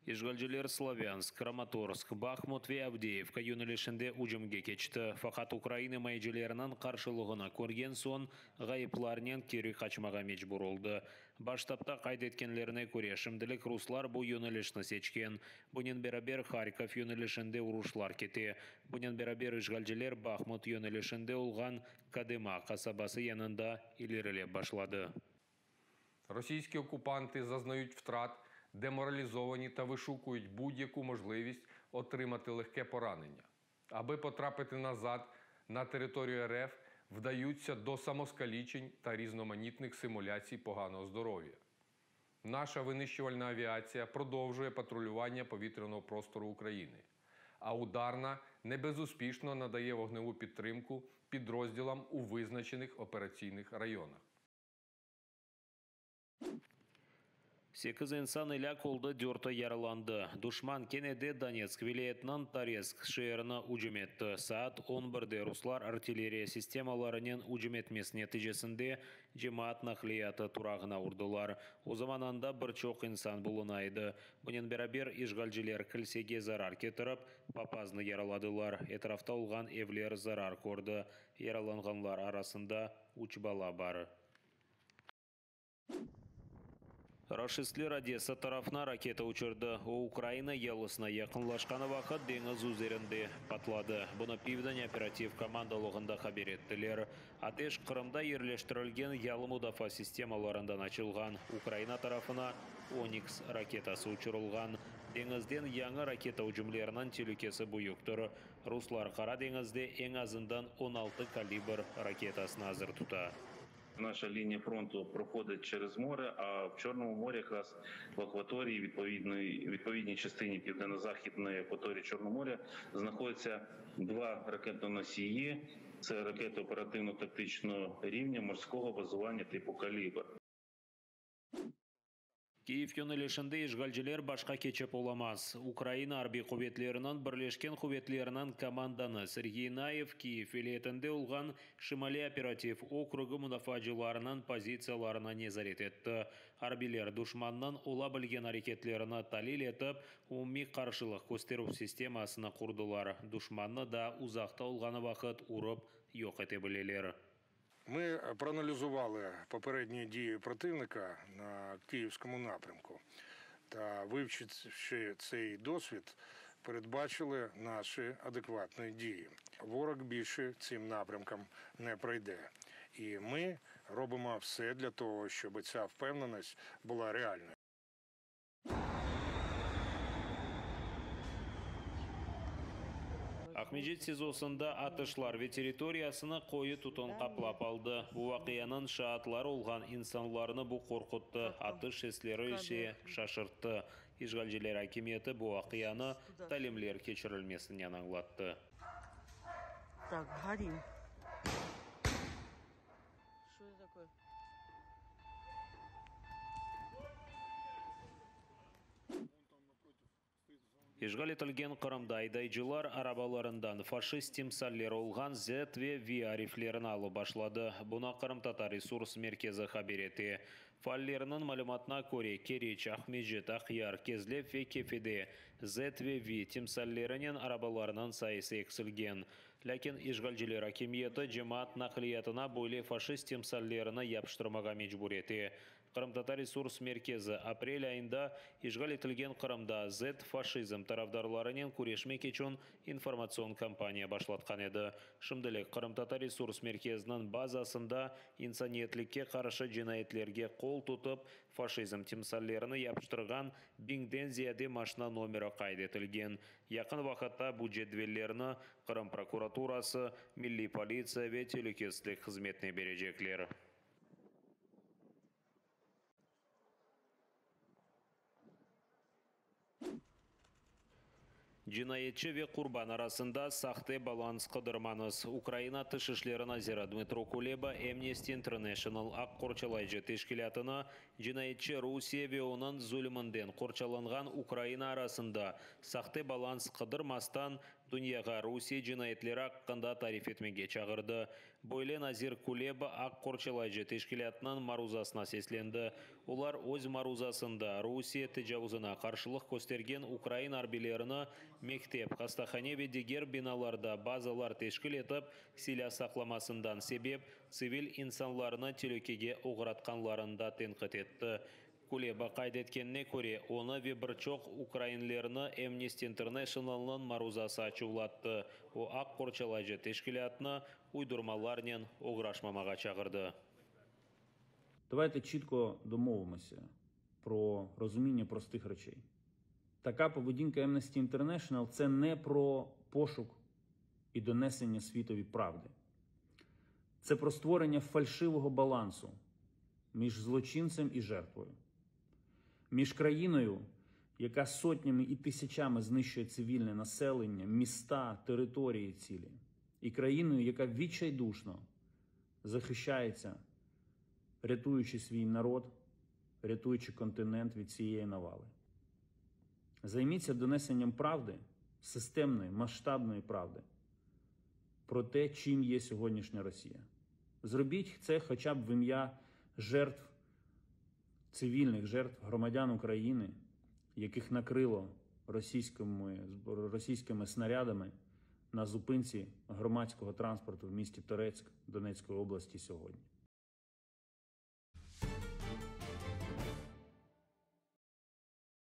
Ишгалжилер Славянск, Краматорск, Бахмут ве Авдеевка юнелешінде ұжымге кечті. Фақат Украина майжилерінен қаршылығына көрген сон ғайыпларнен кері қачмаға мечбур олды. Баштапта қайдеткенлеріне көре шымділік руслар бұл юнелешіні сечкен. Бұнен берабер Харьков юнелешінде ұрушлар кете. Бұнен берабер Ишгалжилер Бахмут юнелешінде ұлған Кадыма қасабасы янында илеріле башлады. Російські окупанти зазнають втрат, деморалізовані та вишукують будь-яку можливість отримати легке поранення. Аби потрапити назад на територію РФ, вдаються до самоскалічень та різноманітних симуляцій поганого здоров'я. Наша винищувальна авіація продовжує патрулювання повітряного простору України, а ударна небезуспішно надає вогневу підтримку підрозділам у визначених операційних районах. 8 insan ile kolda 4 yaralанды. Душман кенеде Донецк вилаятынан Торецк шеріні ұжым етті. Saat 11-де руслар артиллерия системаларының ұжым етмесі нәтижесінде жемаат нақлияты турағына ұрдылар. O zamananda bir çok insan bulunaydı. Bunun beraber işgalciler kilsege zarar ketirip, papazını yaraladılar. Etrafta olgan evler zarar gördü. Yaralanganlar arasında 3 bala бар. Рашистлер Одесса тарапына ракета учырды. Украина ялысына якынлашканы вакыт деңиз üzerinde патлады. Буны Пивден оператив командалыгында хабар еттилер. Атеш Кырымда ерлештирилген ялы мудафа системаларынан ачылган. Украина тарафына Оникс ракетасы учырылган. Деңизден яңы ракета уҗумларынан телекесі буюктыр. Руслар Кара деңизде эң азындан 16 калибр ракетасын азыр тута. Наша лінія фронту проходить через море, а в Чорному морі, якраз в акваторії, відповідній частині південно-західної акваторії Чорного моря, знаходяться 2 ракетоносії. Це ракети оперативно-тактичного рівня морського базування типу «Калібр». Киев yönelişinde işgalciler başka keçep olamaz. Ukrayna Harbi Kuvvetleri'nin Birleşken Kuvvetleri'nin komandanı Sergey Nayev Kiev vilayetinde olgan Şimali Operativ Okrugu mudafacılarının pozitsiyalarına nezaret etti. Harbiler düşmanның ola bilgen hareketlerini talil etip, umumi karşılık gösterip sistemasını kurdular. Düşmanны da uzakta olganı vakit urup yok edebilirler. Ми проаналізували попередні дії противника на Київському напрямку та, вивчивши цей досвід, передбачили наші адекватні дії. Ворог більше цим напрямкам не пройде. І ми робимо все для того, щоб ця впевненість була реальною. Ахмеджет сезосында атышлар ve территориясына қойы тұтын қаплап алды. Bu вақияның шаатлары olgan insanlarını bu korkuttu. Atış sesleri işe şaşırttı. İşgalciler hakimiyeti bu vaqiyаны talimler keçirilmesinden anlattı. Так, горим. Что это такое? Işgal etilgen Kırımda aydaycılar arabalarından faşist timsalleri olgan Z ve V ariflerini alı başladı. Buna Kırım Tatar Resurs Merkezi haber etti. Fallerinin malumatına göre Kereç, Ahmedjet, Akhyar, Kezlev ve Kefede Z ve V timsallerinin arabalarının sayısı eksilgen. Lakin işgalciler hakimiyeti cemaat nakliyatına böyle faşist timsallerini yapıştırmaga mecbur etti. Kırım Tatar Resurs Merkezi aprel ayında işgal etilgen Kırımda Z faşizm tarafdarlarının kureşmek için informasyon kampanya başlatkan edi. Şimdilik Kırım Tatar Resurs Merkezi'nin bazasında insaniyetlikке karşı cinayetlerge kol tutup faşizm timsallerini yapıştırgan 1000'den ziyade maşina nomeri kaydetilgen. Yakın vakitte bu cedvellerini Kırım Prokuraturası, Milli Politsiya ve Tehlikeçilik hizmetine verecekler. Cinayetçi ve kurban arasında sahte balans kıdırmanız. Ukrayna Tışişleri Naziri Dmitro Kuleba Amnesty International Ak Korçalaycı Teşkilatı'na cinayetçi Rusya ve onun zulmünden korçalangan Ukrayna arasında sahte balans kıdırmastan dünyaya Rusya cinayetleri hakkında tarif etmege çağırdı. Böyle Nazir Kuleba Ak Korçalaycı Teşkilatı'nın maruzasına seslendi. Ular öz maruzasında Rusya tecavüzüne karşılık göstergen Ukrayna arbelerini mektep, hastahane ve diğer binalarda bazalar teşkil etip silah saklamasından sebep sivil insanlarını tehlikeye uğratkanlarında tenkit etti. Kuleba kaydetkenine göre onu ve birçok Ukraynalılarını Amnesty International'ın maruzası açıklattı. O Ak Korçalaycı Teşkilatı'na uydurmalarla uğraşmamağa çağırdı. Давайте чітко домовимося про розуміння простих речей. Така поведінка Amnesty International – це не про пошук і донесення світові правди. Це про створення фальшивого балансу між злочинцем і жертвою. Між країною, яка сотнями і тисячами знищує цивільне населення, міста, території цілі, і країною, яка відчайдушно захищається, рятуючи свій народ, рятуючи континент від цієї навали. Займіться донесенням правди, системної, масштабної правди, про те, чим є сьогоднішня Росія. Зробіть це хоча б в ім'я жертв, цивільних жертв, громадян України, яких накрило російськими снарядами на зупинці громадського транспорту в місті Торецьк Донецької області сьогодні.